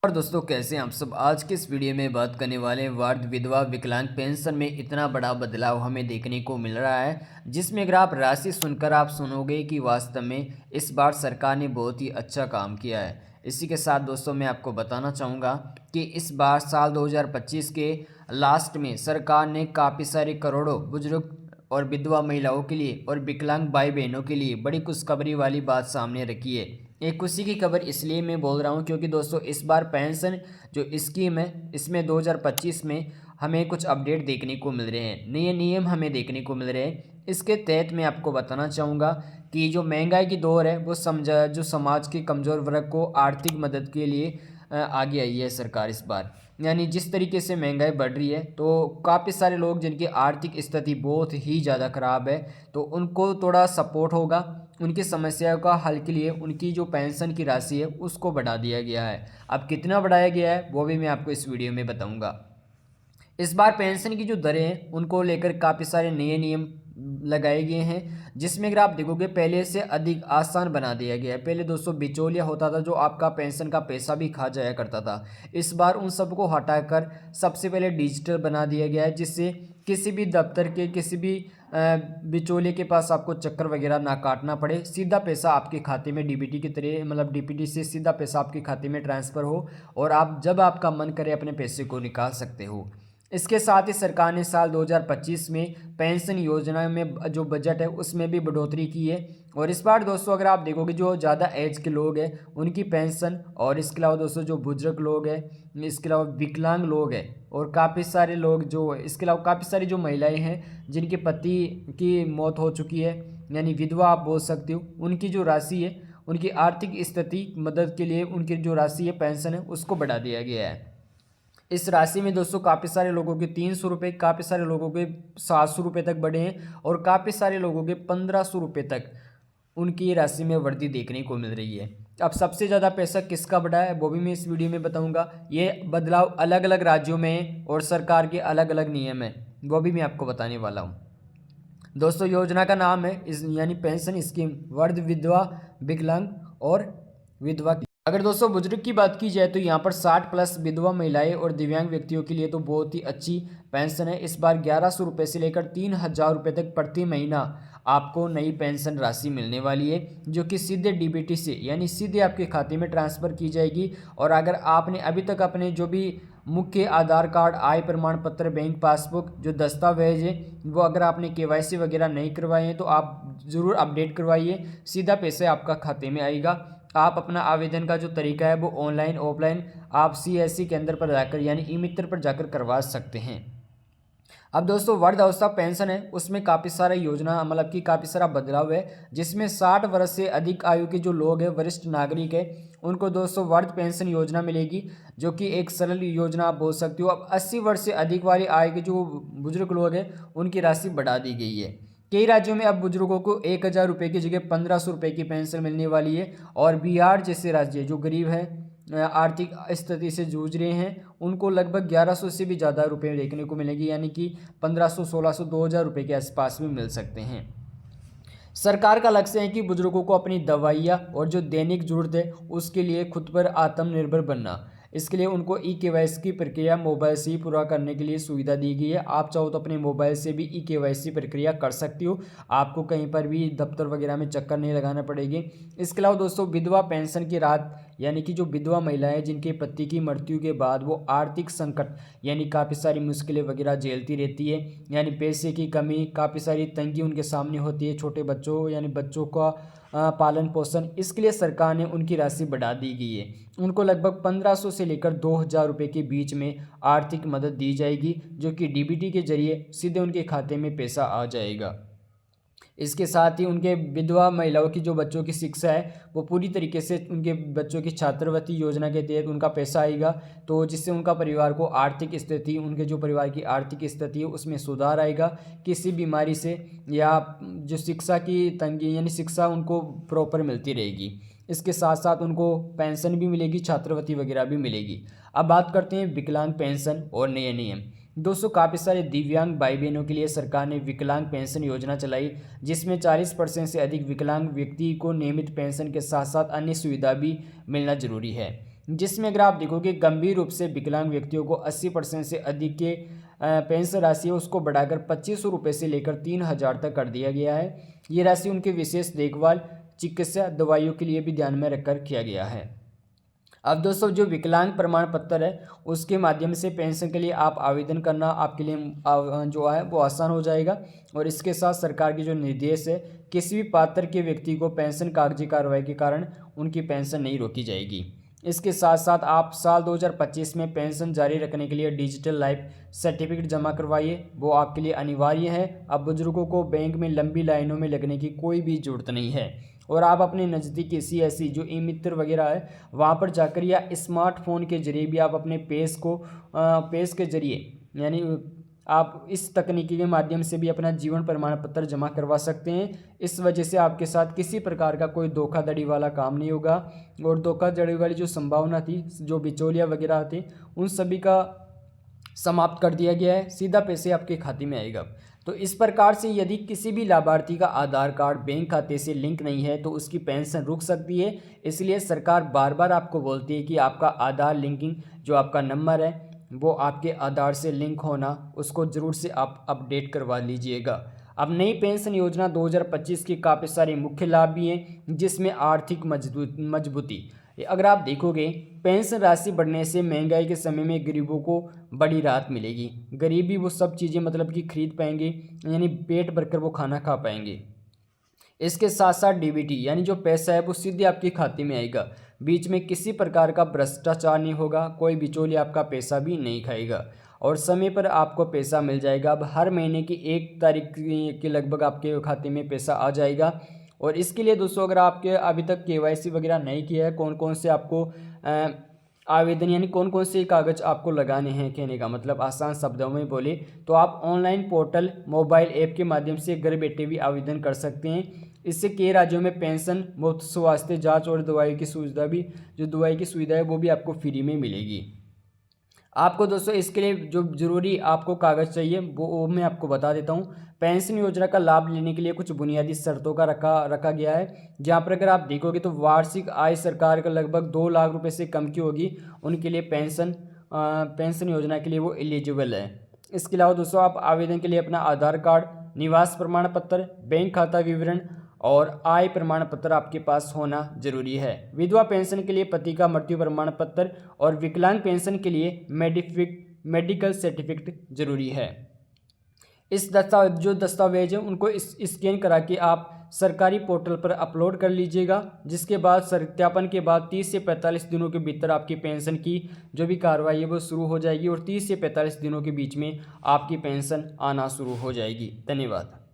और दोस्तों, कैसे हैं आप सब। आज के इस वीडियो में बात करने वाले हैं वार्ध विधवा विकलांग पेंशन में इतना बड़ा बदलाव हमें देखने को मिल रहा है, जिसमें अगर आप राशि सुनकर आप सुनोगे कि वास्तव में इस बार सरकार ने बहुत ही अच्छा काम किया है। इसी के साथ दोस्तों मैं आपको बताना चाहूँगा कि इस बार साल 2025 के लास्ट में सरकार ने काफ़ी सारे करोड़ों बुजुर्ग और विधवा महिलाओं के लिए और विकलांग भाई बहनों के लिए बड़ी खुशखबरी वाली बात सामने रखी है। एक खुशी की खबर इसलिए मैं बोल रहा हूँ क्योंकि दोस्तों इस बार पेंशन जो स्कीम है इसमें 2025 में हमें कुछ अपडेट देखने को मिल रहे हैं, नए नियम हमें देखने को मिल रहे हैं। इसके तहत मैं आपको बताना चाहूँगा कि जो महंगाई की दौर है वो समझा जो समाज के कमज़ोर वर्ग को आर्थिक मदद के लिए आगे आई है सरकार इस बार। यानी जिस तरीके से महंगाई बढ़ रही है तो काफ़ी सारे लोग जिनकी आर्थिक स्थिति बहुत ही ज़्यादा ख़राब है तो उनको थोड़ा सपोर्ट होगा, उनकी समस्याओं का हल के लिए उनकी जो पेंशन की राशि है उसको बढ़ा दिया गया है। अब कितना बढ़ाया गया है वो भी मैं आपको इस वीडियो में बताऊंगा। इस बार पेंशन की जो दरें हैं उनको लेकर काफ़ी सारे नए नियम लगाए गए हैं, जिसमें अगर आप देखोगे पहले से अधिक आसान बना दिया गया है। पहले दोस्तों बिचौलिया होता था जो आपका पेंशन का पैसा भी खा जाया करता था। इस बार उन सबको हटाकर सबसे पहले डिजिटल बना दिया गया है, जिससे किसी भी दफ्तर के किसी भी बिचौलिए के पास आपको चक्कर वगैरह ना काटना पड़े। सीधा पैसा आपके खाते में डीबीटी की तरह मतलब डीपीटी से सीधा पैसा आपके खाते में ट्रांसफ़र हो और आप जब आपका मन करे अपने पैसे को निकाल सकते हो। इसके साथ ही सरकार ने साल 2025 में पेंशन योजना में जो बजट है उसमें भी बढ़ोतरी की है। और इस बार दोस्तों अगर आप देखोगे जो ज़्यादा एज के लोग हैं उनकी पेंशन, और इसके अलावा दोस्तों जो बुजुर्ग लोग हैं, इसके अलावा विकलांग लोग हैं और काफ़ी सारे लोग जो इसके अलावा काफ़ी सारी जो महिलाएं हैं जिनके पति की मौत हो चुकी है, यानी विधवा आप बोल सकते हो, उनकी जो राशि है उनकी आर्थिक स्थिति मदद के लिए उनकी जो राशि है पेंशन है उसको बढ़ा दिया गया है। इस राशि में दोस्तों काफ़ी सारे लोगों के 300 रुपये, काफ़ी सारे लोगों के 700 रुपये तक बढ़े हैं और काफ़ी सारे लोगों के 1500 रुपये तक उनकी राशि में वृद्धि देखने को मिल रही है। अब सबसे ज़्यादा पैसा किसका बढ़ा है वो भी मैं इस वीडियो में बताऊंगा। ये बदलाव अलग अलग राज्यों में है और सरकार के अलग अलग नियम हैं, वो भी मैं आपको बताने वाला हूँ। दोस्तों योजना का नाम है इस यानी पेंशन स्कीम वर्ध विधवा विकलांग और विधवा की। अगर दोस्तों बुजुर्ग की बात की जाए तो यहाँ पर 60 प्लस विधवा महिलाएं और दिव्यांग व्यक्तियों के लिए तो बहुत ही अच्छी पेंशन है। इस बार 1100 रुपये से लेकर 3000 रुपये तक प्रति महीना आपको नई पेंशन राशि मिलने वाली है, जो कि सीधे डीबीटी से यानी सीधे आपके खाते में ट्रांसफ़र की जाएगी। और अगर आपने अभी तक अपने जो भी मुख्य आधार कार्ड, आय प्रमाण पत्र, बैंक पासबुक जो दस्तावेज है वो अगर आपने केवाईसी वगैरह नहीं करवाए हैं तो आप ज़रूर अपडेट करवाइए, सीधा पैसे आपका खाते में आएगा। आप अपना आवेदन का जो तरीका है वो ऑनलाइन ऑफलाइन आप सीएससी केंद्र पर जाकर यानी ई मित्र पर जाकर करवा सकते हैं। अब दोस्तों वृद्धावस्था पेंशन है उसमें काफ़ी सारा योजना मतलब कि काफ़ी सारा बदलाव है, जिसमें 60 वर्ष से अधिक आयु के जो लोग हैं, वरिष्ठ नागरिक है, उनको दोस्तों वृद्ध पेंशन योजना मिलेगी, जो कि एक सरल योजना आप बोल सकते हो। अब 80 वर्ष से अधिक वाली आयु के जो बुजुर्ग लोग हैं उनकी राशि बढ़ा दी गई है। कई राज्यों में अब बुजुर्गों को 1000 रुपये की जगह 1500 रुपये की पेंशन मिलने वाली है। और बिहार जैसे राज्य जो गरीब है, आर्थिक स्थिति से जूझ रहे हैं, उनको लगभग 1100 से भी ज़्यादा रुपये देखने को मिलेगी, यानी कि 1500, 1600, 2000 रुपये के आसपास में मिल सकते हैं। सरकार का लक्ष्य है कि बुजुर्गों को अपनी दवाइयाँ और जो दैनिक जरूरत है उसके लिए खुद पर आत्मनिर्भर बनना, इसके लिए उनको ई-केवाईसी की प्रक्रिया मोबाइल से ही पूरा करने के लिए सुविधा दी गई है। आप चाहो तो अपने मोबाइल से भी ई-केवाईसी प्रक्रिया कर सकती हो, आपको कहीं पर भी दफ्तर वगैरह में चक्कर नहीं लगाना पड़ेगी। इसके अलावा दोस्तों विधवा पेंशन की रात यानी कि जो विधवा महिलाएं जिनके पति की मृत्यु के बाद वो आर्थिक संकट यानी काफ़ी सारी मुश्किलें वगैरह झेलती रहती है, यानी पैसे की कमी, काफ़ी सारी तंगी उनके सामने होती है, छोटे बच्चों यानी बच्चों का पालन पोषण, इसके लिए सरकार ने उनकी राशि बढ़ा दी गई है। उनको लगभग 1500 से लेकर 2000 रुपये के बीच में आर्थिक मदद दी जाएगी, जो कि डीबीटी के जरिए सीधे उनके खाते में पैसा आ जाएगा। इसके साथ ही उनके विधवा महिलाओं की जो बच्चों की शिक्षा है वो पूरी तरीके से उनके बच्चों की छात्रवृत्ति योजना के तहत उनका पैसा आएगा, तो जिससे उनका परिवार को आर्थिक स्थिति उनके जो परिवार की आर्थिक स्थिति है उसमें सुधार आएगा, किसी बीमारी से या जो शिक्षा की तंगी यानी शिक्षा उनको प्रॉपर मिलती रहेगी। इसके साथ साथ उनको पेंशन भी मिलेगी, छात्रवृत्ति वगैरह भी मिलेगी। अब बात करते हैं विकलांग पेंशन और नए नियम। दोस्तों काफ़ी सारे दिव्यांग भाई बहनों के लिए सरकार ने विकलांग पेंशन योजना चलाई, जिसमें 40% से अधिक विकलांग व्यक्ति को नियमित पेंशन के साथ साथ अन्य सुविधा भी मिलना जरूरी है। जिसमें अगर आप देखोगे गंभीर रूप से विकलांग व्यक्तियों को 80% से अधिक के पेंशन राशि है उसको बढ़ाकर 2500 रुपये से लेकर 3000 तक कर दिया गया है। ये राशि उनके विशेष देखभाल, चिकित्सा, दवाइयों के लिए भी ध्यान में रखकर किया गया है। अब दोस्तों जो विकलांग प्रमाण पत्र है उसके माध्यम से पेंशन के लिए आप आवेदन करना आपके लिए जो है वो आसान हो जाएगा। और इसके साथ सरकार की जो निर्देश है, किसी भी पात्र के व्यक्ति को पेंशन कागजी कार्रवाई के कारण उनकी पेंशन नहीं रोकी जाएगी। इसके साथ साथ आप साल 2025 में पेंशन जारी रखने के लिए डिजिटल लाइफ सर्टिफिकेट जमा करवाइए, वो आपके लिए अनिवार्य है। अब बुजुर्गों को बैंक में लंबी लाइनों में लगने की कोई भी ज़रूरत नहीं है। और आप अपने नज़दीक किसी ऐसी जो ई मित्र वगैरह है वहाँ पर जाकर या स्मार्टफोन के जरिए भी आप अपने पेश के जरिए यानी आप इस तकनीकी के माध्यम से भी अपना जीवन प्रमाण पत्र जमा करवा सकते हैं। इस वजह से आपके साथ किसी प्रकार का कोई धोखाधड़ी वाला काम नहीं होगा। और धोखाधड़ी वाली जो संभावना थी, जो बिचौलिया वगैरह थे, उन सभी का समाप्त कर दिया गया है। सीधा पैसे आपके खाते में आएगा। तो इस प्रकार से यदि किसी भी लाभार्थी का आधार कार्ड बैंक खाते से लिंक नहीं है तो उसकी पेंशन रुक सकती है। इसलिए सरकार बार बार आपको बोलती है कि आपका आधार लिंकिंग, जो आपका नंबर है वो आपके आधार से लिंक होना, उसको ज़रूर से आप अपडेट करवा लीजिएगा। अब नई पेंशन योजना 2025 के काफ़ी सारे मुख्य लाभ भी हैं, जिसमें आर्थिक मजबूती। अगर आप देखोगे पेंशन राशि बढ़ने से महंगाई के समय में गरीबों को बड़ी राहत मिलेगी। गरीबी वो सब चीज़ें मतलब कि खरीद पाएंगे, यानी पेट भरकर वो खाना खा पाएंगे। इसके साथ साथ डीबीटी यानी जो पैसा है वो सीधे आपके खाते में आएगा। बीच में किसी प्रकार का भ्रष्टाचार नहीं होगा, कोई बिचौलिया आपका पैसा भी नहीं खाएगा और समय पर आपको पैसा मिल जाएगा। अब हर महीने की 1 तारीख के लगभग आपके खाते में पैसा आ जाएगा। और इसके लिए दोस्तों अगर आपके अभी तक केवाईसी वगैरह नहीं किया है, कौन कौन से आपको आवेदन यानी कौन कौन से कागज़ आपको लगाने हैं, कहने का मतलब आसान शब्दों में बोले तो आप ऑनलाइन पोर्टल मोबाइल ऐप के माध्यम से घर बैठे भी आवेदन कर सकते हैं। इससे कई राज्यों में पेंशन, मुफ्त स्वास्थ्य जांच और दवाई की सुविधा है वो भी आपको फ्री में मिलेगी। आपको दोस्तों इसके लिए जो ज़रूरी आपको कागज़ चाहिए वो मैं आपको बता देता हूँ। पेंशन योजना का लाभ लेने के लिए कुछ बुनियादी शर्तों का रखा गया है, जहाँ पर अगर आप देखोगे तो वार्षिक आय सरकार का लगभग 2 लाख रुपए से कम की होगी, उनके लिए पेंशन योजना के लिए वो एलिजिबल है। इसके अलावा दोस्तों आप आवेदन के लिए अपना आधार कार्ड, निवास प्रमाण पत्र, बैंक खाता विवरण और आय प्रमाण पत्र आपके पास होना जरूरी है। विधवा पेंशन के लिए पति का मृत्यु प्रमाण पत्र और विकलांग पेंशन के लिए मेडिकल सर्टिफिकेट जरूरी है। इस दस्तावेज है उनको स्कैन करा के आप सरकारी पोर्टल पर अपलोड कर लीजिएगा, जिसके बाद सत्यापन के बाद 30 से 45 दिनों के भीतर आपकी पेंशन की जो भी कार्रवाई है वो शुरू हो जाएगी और 30 से 45 दिनों के बीच में आपकी पेंशन आना शुरू हो जाएगी। धन्यवाद।